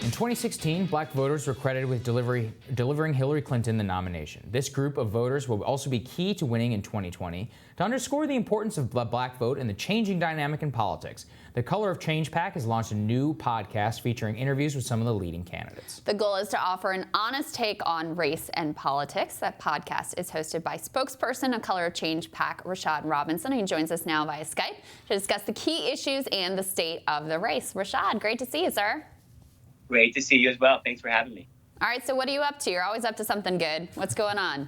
In 2016, black voters were credited with delivering Hillary Clinton the nomination. This group of voters will also be key to winning in 2020. To underscore the importance of the black vote and the changing dynamic in politics, the Color of Change PAC has launched a new podcast featuring interviews with some of the leading candidates. The goal is to offer an honest take on race and politics. That podcast is hosted by spokesperson of Color of Change PAC, Rashad Robinson. He joins us now via Skype to discuss the key issues and the state of the race. Rashad, great to see you, sir. Great to see you as well. Thanks for having me. All right, so what are you up to? You're always up to something good. What's going on?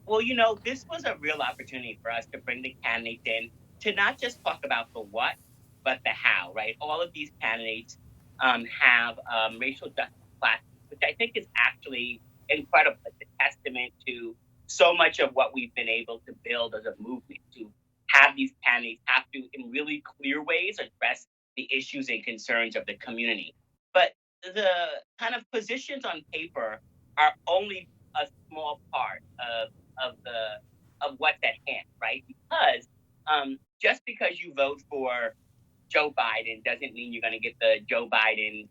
Well, this was a real opportunity for us to bring the candidates in to not just talk about the what, but the how, right? All of these candidates have racial justice classes, which I think is actually incredible. It's a testament to so much of what we've been able to build as a movement, to have these candidates have to, in really clear ways, address the issues and concerns of the community. But the kind of positions on paper are only a small part of what's at hand, right? Because just because you vote for Joe Biden doesn't mean you're going to get the Joe Biden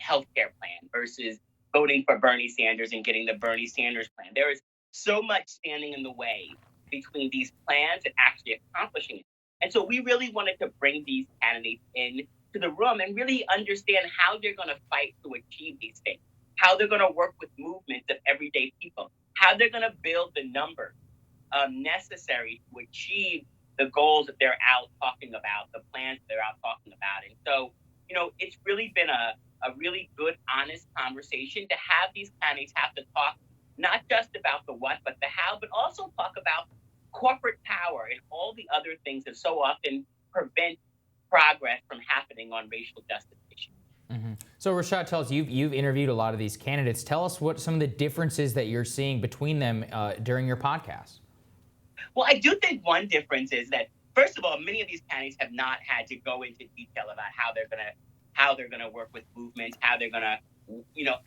healthcare plan versus voting for Bernie Sanders and getting the Bernie Sanders plan. There is so much standing in the way between these plans and actually accomplishing it. And so we really wanted to bring these candidates in to the room and really understand how they're going to fight to achieve these things, how they're going to work with movements of everyday people, how they're going to build the numbers necessary to achieve the goals that they're out talking about, the plans they're out talking about. And so, it's really been a really good, honest conversation to have these candidates have to talk not just about the what, but the how, but also talk about corporate power and all the other things that so often prevent progress from happening on racial justice issues. Mm-hmm. So Rashad, tell us, you've interviewed a lot of these candidates. Tell us what some of the differences that you're seeing between them during your podcast. Well, I do think one difference is that, first of all, many of these candidates have not had to go into detail about how they're gonna work with movements, how they're gonna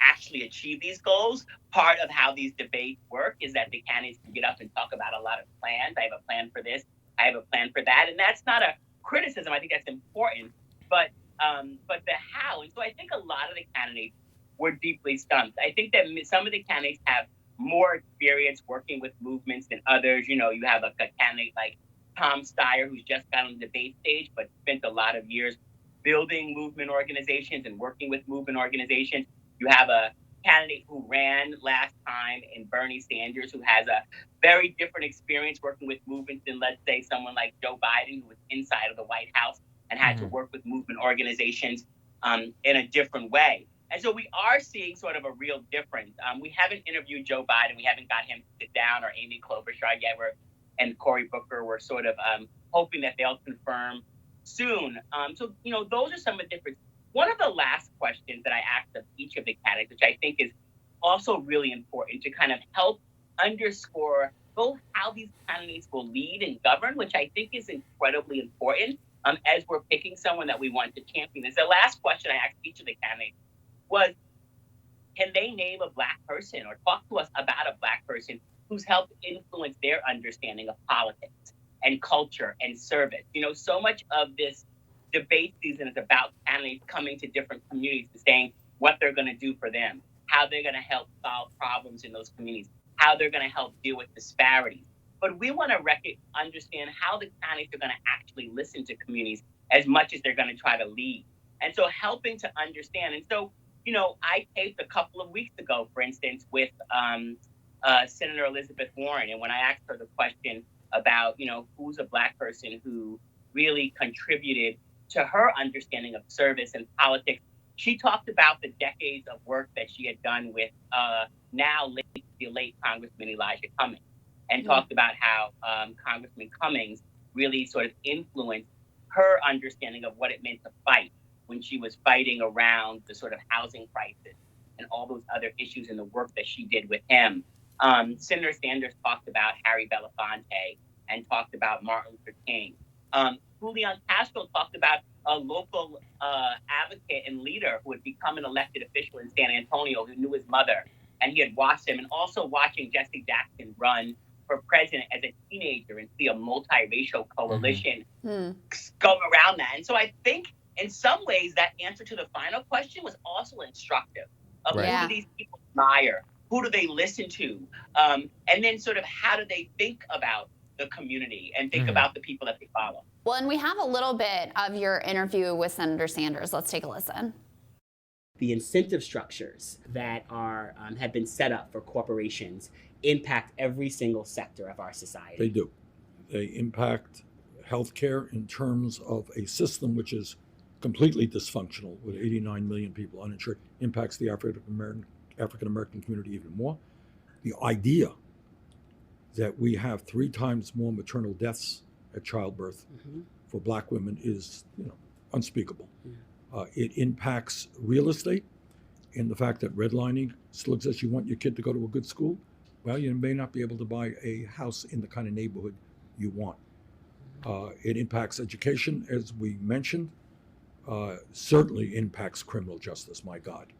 actually achieve these goals. Part of how these debates work is that the candidates can get up and talk about a lot of plans. I have a plan for this. I have a plan for that, and that's not a criticism. I think that's important, but the how. And so I think a lot of the candidates were deeply stumped. I think that some of the candidates have more experience working with movements than others. You have a candidate like Tom Steyer, who's just got on the debate stage, but spent a lot of years building movement organizations and working with movement organizations. You have a candidate who ran last time in Bernie Sanders, who has a very different experience working with movements than, let's say, someone like Joe Biden, who was inside of the White House and had to work with movement organizations in a different way. And so we are seeing sort of a real difference. We haven't interviewed Joe Biden. We haven't got him to sit down, or Amy Klobuchar yet, and Cory Booker. We're sort of hoping that they'll confirm soon. So those are some of the differences. One of the last questions that I asked of each of the candidates, which I think is also really important to kind of help underscore both how these candidates will lead and govern, which I think is incredibly important as we're picking someone that we want to champion. Is the last question I asked each of the candidates was, can they name a Black person or talk to us about a Black person who's helped influence their understanding of politics and culture and service? So much of this debate season is about candidates coming to different communities and saying what they're going to do for them, how they're going to help solve problems in those communities, how they're going to help deal with disparities. But we want to understand how the candidates are going to actually listen to communities as much as they're going to try to lead. And so helping to understand. And so, I taped a couple of weeks ago, for instance, with Senator Elizabeth Warren. And when I asked her the question about, who's a Black person who really contributed to her understanding of service and politics, she talked about the decades of work that she had done with the late Congressman Elijah Cummings, and talked about how Congressman Cummings really sort of influenced her understanding of what it meant to fight when she was fighting around the sort of housing crisis and all those other issues and the work that she did with him. Senator Sanders talked about Harry Belafonte and talked about Martin Luther King. Julian Castro talked about a local advocate and leader who had become an elected official in San Antonio, who knew his mother, and he had watched him, and also watching Jesse Jackson run for president as a teenager and see a multiracial coalition go around that. And so I think in some ways, that answer to the final question was also instructive of Right. who Yeah. do these people admire, who do they listen to, and then sort of how do they think about the community and think about the people that they follow. Well, and we have a little bit of your interview with Senator Sanders. Let's take a listen. The incentive structures that are have been set up for corporations impact every single sector of our society. They do. They impact healthcare in terms of a system which is completely dysfunctional with 89 million people uninsured, impacts the African American community even more. The idea that we have 3 times more maternal deaths at childbirth for Black women is, unspeakable. It impacts real estate in the fact that redlining still exists. You want your kid to go to a good school? Well, you may not be able to buy a house in the kind of neighborhood you want. It impacts education, as we mentioned. Certainly impacts criminal justice, my God.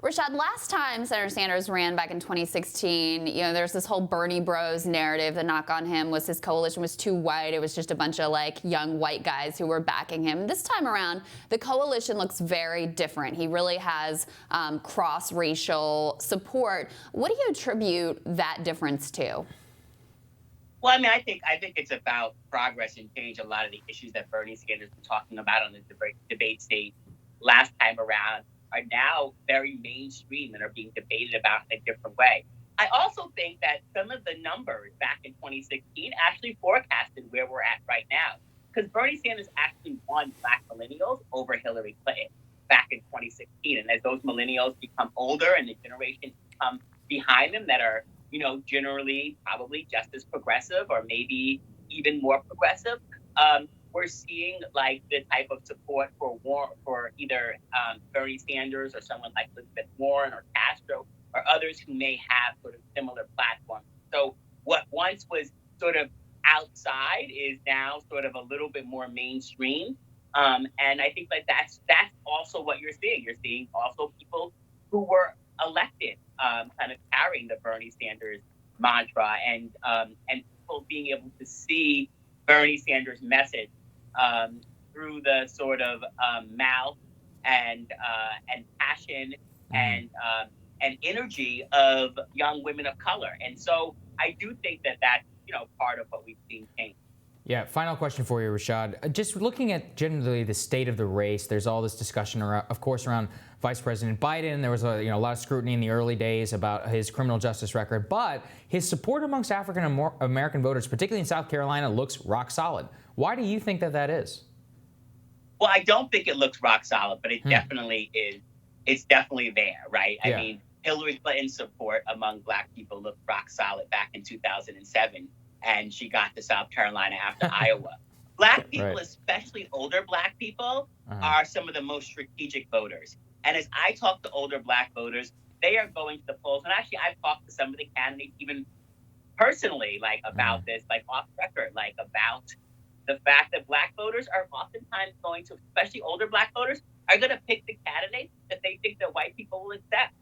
Rashad, last time Senator Sanders ran back in 2016, there's this whole Bernie Bros narrative. The knock on him was his coalition was too white. It was just a bunch of young white guys who were backing him. This time around, the coalition looks very different. He really has cross-racial support. What do you attribute that difference to? Well, I mean, I think it's about progress and change. A lot of the issues that Bernie Sanders was talking about on the debate stage last time around are now very mainstream and are being debated about in a different way. I also think that some of the numbers back in 2016 actually forecasted where we're at right now, because Bernie Sanders actually won Black millennials over Hillary Clinton back in 2016. And as those millennials become older and the generations come behind them that are, generally probably just as progressive or maybe even more progressive, we're seeing the type of support for either Bernie Sanders or someone like Elizabeth Warren or Castro or others who may have sort of similar platforms. So what once was sort of outside is now sort of a little bit more mainstream. And I think that's also what you're seeing. You're seeing also people who were elected kind of carrying the Bernie Sanders mantra and people being able to see Bernie Sanders' message through the sort of mouth and passion and energy of young women of color. And so I do think that that's part of what we've seen change. Yeah, final question for you, Rashad. Just looking at generally the state of the race, there's all this discussion, of course, around Vice President Biden. There was a lot of scrutiny in the early days about his criminal justice record, but his support amongst African American voters, particularly in South Carolina, looks rock solid. Why do you think that is? Well, I don't think it looks rock solid, but it definitely is. It's definitely there, right? Yeah. I mean, Hillary Clinton's support among Black people looked rock solid back in 2007. And she got to South Carolina after Iowa. Black people, Right. especially older Black people, are some of the most strategic voters. And as I talk to older Black voters, they are going to the polls. And actually, I've talked to some of the candidates even personally, about this, off record, about the fact that Black voters are oftentimes going to, especially older Black voters, are going to pick the candidates that they think that white people will accept.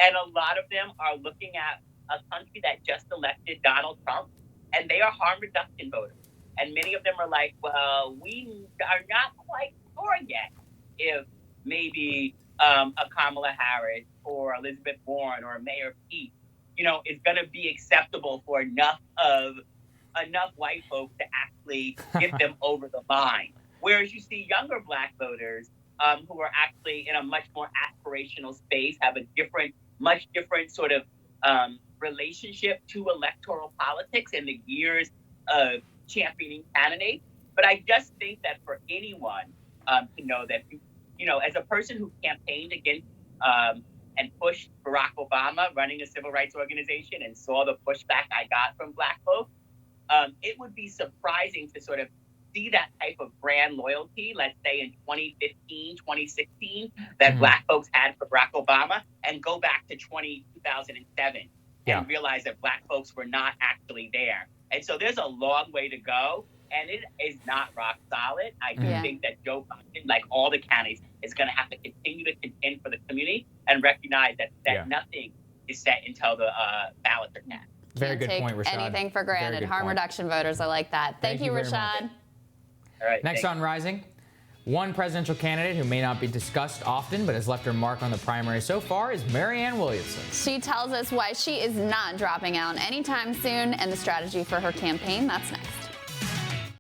And a lot of them are looking at a country that just elected Donald Trump, and they are harm reduction voters. And many of them are like, well, we are not quite sure yet if maybe a Kamala Harris or Elizabeth Warren or Mayor Pete, is going to be acceptable for enough white folks to actually get them over the line. Whereas you see younger Black voters who are actually in a much more aspirational space, have a much different sort of relationship to electoral politics and the years of championing candidates. But I just think that for anyone to know that, as a person who campaigned against and pushed Barack Obama running a civil rights organization and saw the pushback I got from Black folks, it would be surprising to sort of see that type of brand loyalty, let's say in 2015, 2016, that Black folks had for Barack Obama, and go back to 2007 and realize that Black folks were not actually there. And so there's a long way to go, and it is not rock solid. I do think that Joe Biden, like all the candidates, is going to have to continue to contend for the community and recognize that nothing is set until the ballots are cast. Very good point, Rashad. Anything for granted. Harm reduction voters, I like that. Thank you, very much. Rashad. All right. Next on Rising, One presidential candidate who may not be discussed often but has left her mark on the primary so far is Marianne Williamson. She tells us why she is not dropping out anytime soon and the strategy for her campaign. That's next.